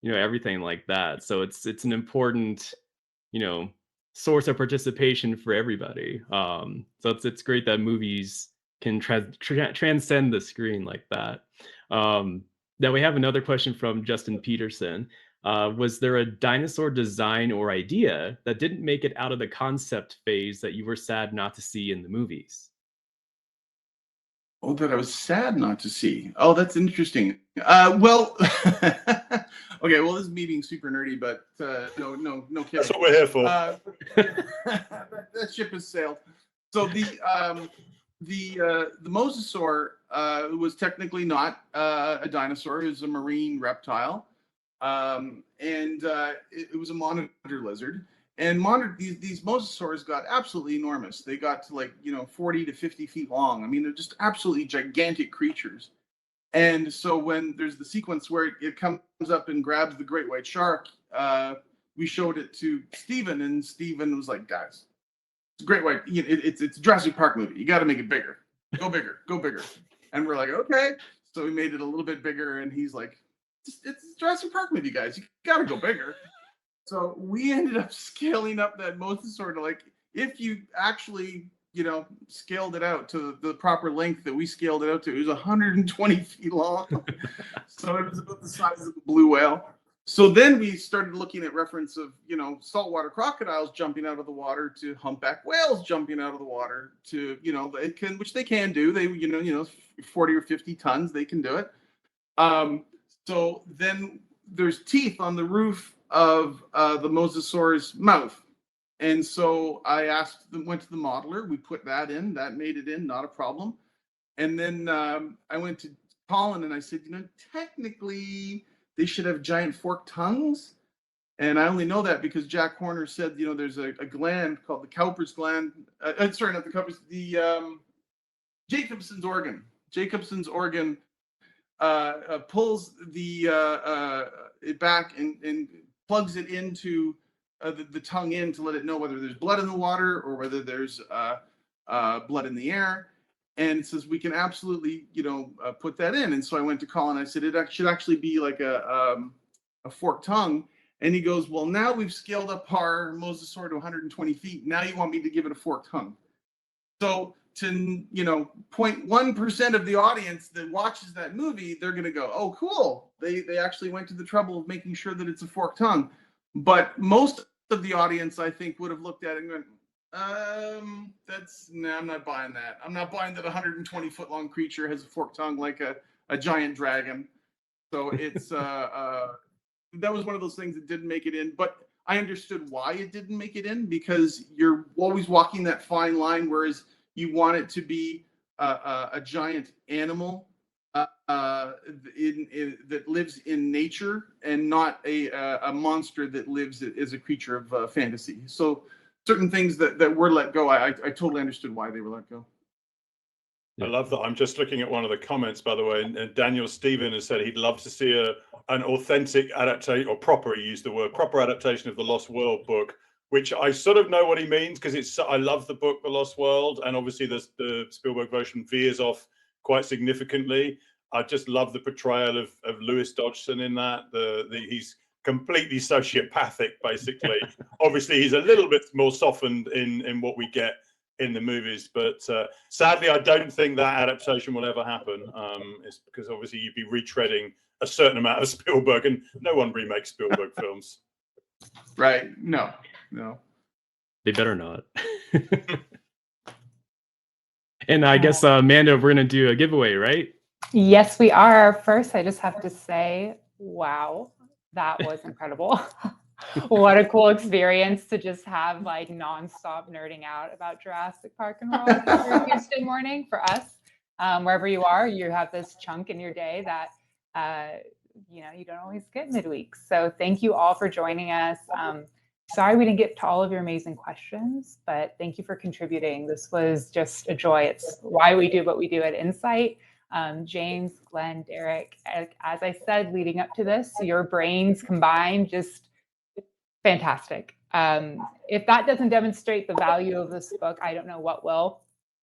everything like that. So it's an important, source of participation for everybody. So it's great that movies can transcend the screen like that. Now we have another question from Justin Peterson. Was there a dinosaur design or idea that didn't make it out of the concept phase that you were sad not to see in the movies? Oh, that I was sad not to see. Oh, that's interesting. Well, okay. Well, this is me being super nerdy, but no kidding. That's what we're here for. That ship has sailed. So the mosasaur was technically not a dinosaur. It was a marine reptile, and it was a monitor lizard. And these mosasaurs got absolutely enormous. They got to 40 to 50 feet long. I mean, they're just absolutely gigantic creatures. And so when there's the sequence where it comes up and grabs the great white shark, we showed it to Steven, and Steven was like, "Guys, it's a great white. It's a Jurassic Park movie. You got to make it bigger. Go bigger. Go bigger." And we're like, "Okay." So we made it a little bit bigger, and he's like, "It's a Jurassic Park movie, guys. You got to go bigger." So we ended up scaling up that mosasaur to if you actually, scaled it out to the proper length that we scaled it out to, it was 120 feet long. So it was about the size of a blue whale. So then we started looking at reference of, saltwater crocodiles jumping out of the water to humpback whales jumping out of the water to, which they can do. They, 40 or 50 tons, they can do it. So then there's teeth on the roof of the mosasaur's mouth. And so I went to the modeler, we put that in, that made it in, not a problem. And then I went to Colin and I said, technically they should have giant forked tongues. And I only know that because Jack Horner said, there's a gland called the Cowper's gland. Sorry, not the Cowper's, the Jacobson's organ. Jacobson's organ pulls it back and plugs it into the tongue in to let it know whether there's blood in the water or whether there's blood in the air. And it says we can absolutely, put that in. And so I went to Colin. I said it should actually be like a forked tongue. And he goes, well, now we've scaled up our mosasaur to 120 feet. Now you want me to give it a forked tongue. So to, 0.1% of the audience that watches that movie, they're going to go, oh, cool. They actually went to the trouble of making sure that it's a forked tongue. But most of the audience, I think, would have looked at it and gone, I'm not buying that. I'm not buying that 120-foot long creature has a forked tongue like a giant dragon. So it's that was one of those things that didn't make it in. But I understood why it didn't make it in, because you're always walking that fine line, whereas you want it to be a giant animal that lives in nature, and not a monster that lives as a creature of fantasy. So certain things that were let go, I totally understood why they were let go. I love that. I'm just looking at one of the comments, by the way, and Daniel Stephen has said he'd love to see an authentic adaptation, or proper, he used the word, proper adaptation of the Lost World book, which I sort of know what he means, because I love the book, The Lost World, and obviously the Spielberg version veers off quite significantly. I just love the portrayal of Lewis Dodgson in that. He's completely sociopathic, basically. Obviously, he's a little bit more softened in what we get in the movies, but sadly, I don't think that adaptation will ever happen. It's because obviously you'd be retreading a certain amount of Spielberg, and no one remakes Spielberg films. Right? No. They better not. And I guess, Amanda, we're gonna do a giveaway, right? Yes, we are. First, I just have to say, wow, that was incredible. What a cool experience to just have like nonstop nerding out about Jurassic Park and World every Tuesday morning for us. Wherever you are, you have this chunk in your day that you don't always get midweek. So thank you all for joining us. Sorry we didn't get to all of your amazing questions, but thank you for contributing. This was just a joy. It's why we do what we do at Insight. James, Glenn, Derek, as I said leading up to this, your brains combined, just fantastic. If that doesn't demonstrate the value of this book, I don't know what will.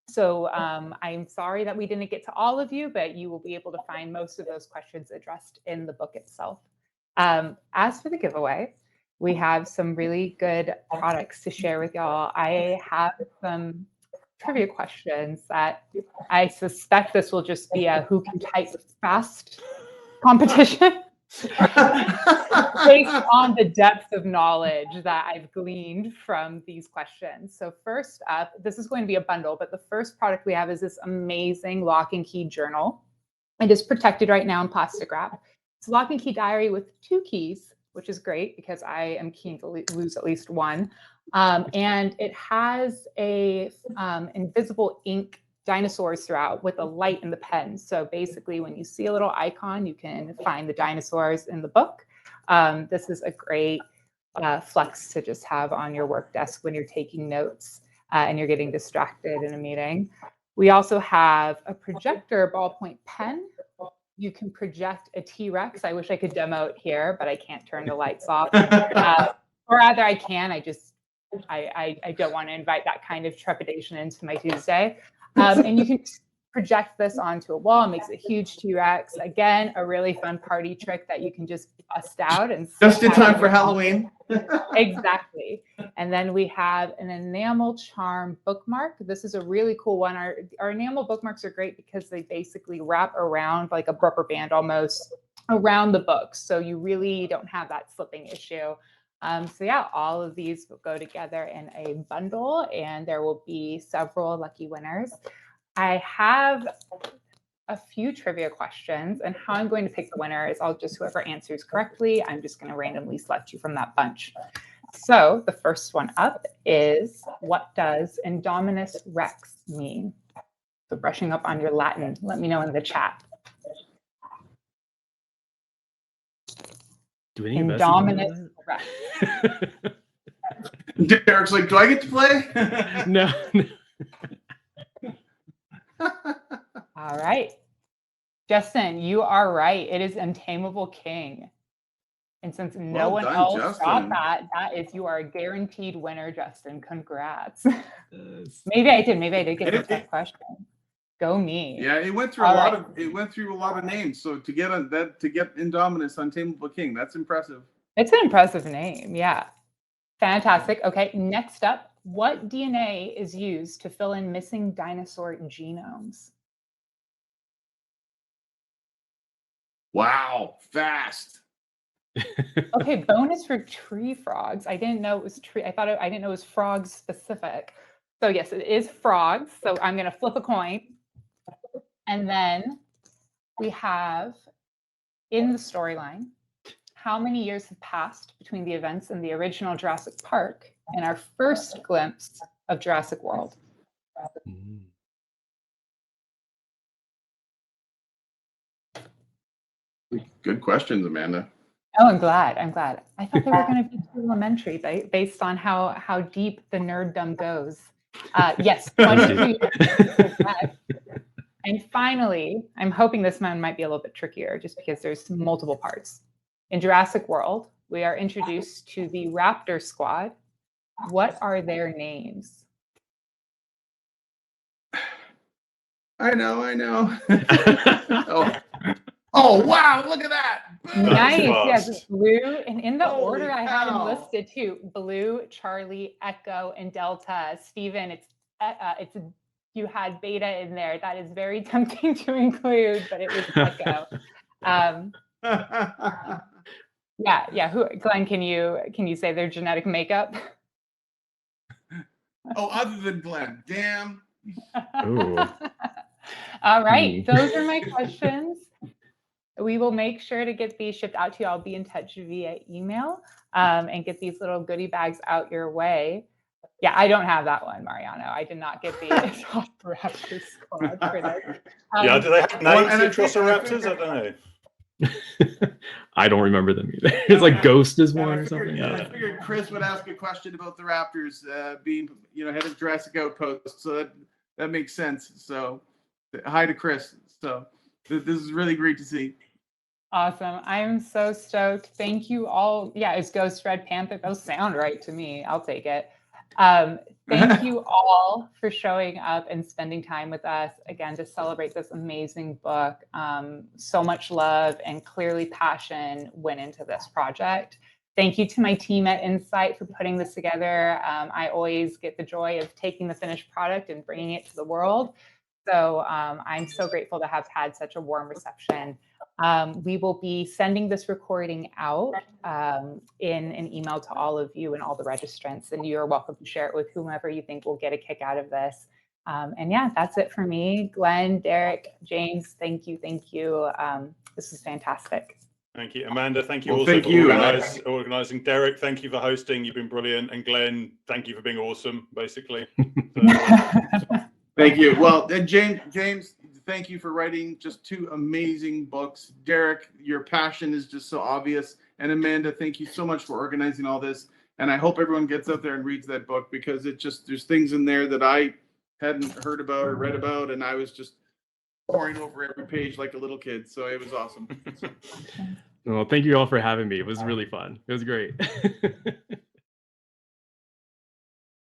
So I'm sorry that we didn't get to all of you, but you will be able to find most of those questions addressed in the book itself. As for the giveaway, we have some really good products to share with y'all. I have some trivia questions that I suspect this will just be a who can type fast competition. Based on the depth of knowledge that I've gleaned from these questions. So first up, this is going to be a bundle, but the first product we have is this amazing lock and key journal. It is protected right now in plastic wrap. It's a lock and key diary with 2 keys, which is great because I am keen to lose at least one. And it has a invisible ink dinosaurs throughout with a light in the pen. So basically when you see a little icon, you can find the dinosaurs in the book. This is a great flex to just have on your work desk when you're taking notes and you're getting distracted in a meeting. We also have a projector ballpoint pen. You can project a T-Rex. I wish I could demo it here, but I can't turn the lights off. Or rather I can, I don't want to invite that kind of trepidation into my Tuesday. And you can project this onto a wall. It makes a huge T-Rex. Again, a really fun party trick that you can just bust out and just in time for Halloween. Exactly. And then we have an enamel charm bookmark. This is a really cool one. Our enamel bookmarks are great because they basically wrap around like a rubber band almost around the book. So you really don't have that slipping issue. So yeah, all of these will go together in a bundle and there will be several lucky winners. I have a few trivia questions, and how I'm going to pick the winner is whoever answers correctly, I'm just going to randomly select you from that bunch. So the first one up is, what does Indominus Rex mean? So brushing up on your Latin, let me know in the chat. Do any Indominus Rex. Derek's like, do I get to play? No. All right. Justin, you are right. It is Untamable King. And since no one else got that, you are a guaranteed winner, Justin. Congrats. Maybe I did get a tough question. Go me. Yeah, it went through a lot of names. So to get Indominus, Untamable King, that's impressive. It's an impressive name. Yeah. Fantastic. Okay, next up, what DNA is used to fill in missing dinosaur genomes? Wow, fast. Okay, bonus for tree frogs. I didn't know it was tree. I didn't know it was frog specific. So yes, it is frogs. So I'm going to flip a coin. And then we have in the storyline, how many years have passed between the events in the original Jurassic Park and our first glimpse of Jurassic World? Good questions, Amanda. Oh, I'm glad. I'm glad. I thought they were going to be too elementary based on how deep the nerddom goes. Yes, 22 years. And finally, I'm hoping this one might be a little bit trickier just because there's multiple parts. In Jurassic World, we are introduced to the Raptor Squad. What are their names? I know. Oh, wow, look at that. Nice. fast. Yes, Blue. And in the Holy order I had them cow. listed too. Blue, Charlie, Echo, and Delta. Steven, it's you had Beta in there. That is very tempting to include, but it was Echo. Yeah. Glenn, can you say their genetic makeup? Oh, other than Glen. Damn. Ooh. All right, those are my questions. We will make sure to get these shipped out to you. I'll be in touch via email and get these little goodie bags out your way. Yeah, I don't have that one, Mariano. I did not get the Raptor Squad for this. Yeah, do they have names, and the I think- Velociraptors? I don't know. I don't remember them either. It's like Ghost is one or something. I figured Chris would ask a question about the Raptors being, head of Jurassic Outpost, so that makes sense. So, hi to Chris. So, this is really great to see. Awesome. I'm so stoked. Thank you all. Yeah, it's Ghost, Red Panther. Those sound right to me. I'll take it. Thank you all for showing up and spending time with us again to celebrate this amazing book. So much love and clearly passion went into this project. Thank you to my team at Insight for putting this together. I always get the joy of taking the finished product and bringing it to the world. So I'm so grateful to have had such a warm reception. We will be sending this recording out in an email to all of you and all the registrants, and you're welcome to share it with whomever you think will get a kick out of this. And yeah, that's it for me. Glenn, Derek, James, thank you. This is fantastic. Thank you. Amanda, thank you Well, also thank for you. organizing. Derek, thank you for hosting. You've been brilliant. And Glenn, thank you for being awesome, basically. Thank you. Well, and James, thank you for writing just two amazing books. Derek, your passion is just so obvious. And Amanda, thank you so much for organizing all this. And I hope everyone gets out there and reads that book, because there's things in there that I hadn't heard about or read about, and I was just pouring over every page like a little kid. So it was awesome. Well, thank you all for having me. It was really fun. It was great.